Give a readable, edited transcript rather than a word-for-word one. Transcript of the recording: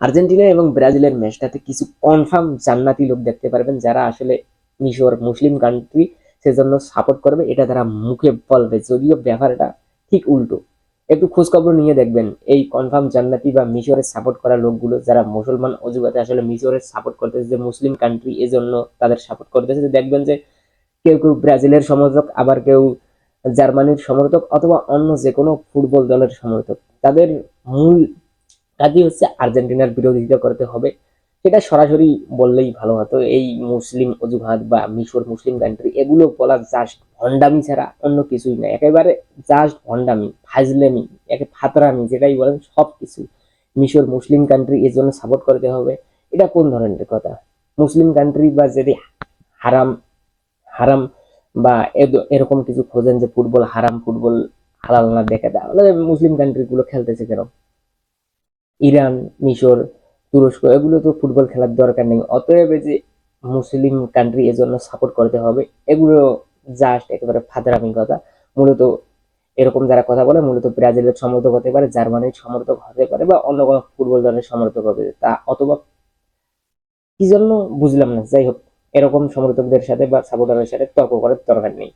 Argentina এবং ব্রাজিলের ম্যাচটাতে কিছু কনফার্ম জান্নাতি লোক দেখতে পারবেন, যারা আসলে মিশর মুসলিম কান্ট্রি সেজন্য সাপোর্ট করবে, এটা তারা মুখে বলবে, যদিও ব্যাপারটা ঠিক উল্টো। একটু খোঁজখবর নিয়ে দেখবেন এই কনফার্ম জান্নাতি বা মিশরের সাপোর্ট করা লোকগুলো, যারা মুসলমান অজুহাতে আসলে মিশরের সাপোর্ট করতেছে, যে মুসলিম কান্ট্রি এজন্য তাদের সাপোর্ট করতেছে, দেখবেন যে কেউ কেউ ব্রাজিলের সমর্থক, আবার কেউ জার্মানির সমর্থক, অথবা অন্য যে কোনো ফুটবল দলের সমর্থক। তাদের মূল কাজই হচ্ছে আর্জেন্টিনার বিরোধিতা করতে হবে। সেটা সরাসরি বললেই ভালো হতো। এই মুসলিম অজুহাত বা মিশর মুসলিম কান্ট্রি এগুলো বলা জাস্ট ভণ্ডামি ছাড়া অন্য কিছুই না, একেবারে জাস্ট ভণ্ডামি, ফাজলেমি, একে ফাতরামি, যেটাই বলেন সব কিছু। মিশর মুসলিম কান্ট্রি এর জন্য সাপোর্ট করতে হবে, এটা কোন ধরনের কথা? মুসলিম কান্ট্রি বা যদি হারাম হারাম বা এরকম কিছু খোঁজেন যে ফুটবল হারাম, ফুটবল হালাল না দেখে, তাহলে মুসলিম কান্ট্রি গুলো খেলতেছে কেন? ইরান, মিশর, তুরস্ক এগুলো তো ফুটবল খেলার দরকার নেই। অতএব এই যে মুসলিম কান্ট্রি এজন্য সাপোর্ট করতে হবে, এগুলো জাস্ট একেবারে ফাদারামি কথা। মূলত এরকম যারা কথা বলে মূলত ব্রাজিলের সমর্থক হতে পারে, জার্মানির সমর্থক হতে পারে, বা অন্য কোনো ফুটবল দলের সমর্থক হবে তা, অথবা কি জন্য বুঝলাম না। যাই হোক, এরকম সমর্থকদের সাথে বা সাপোর্টারের সাথে তর্ক করার দরকার নেই।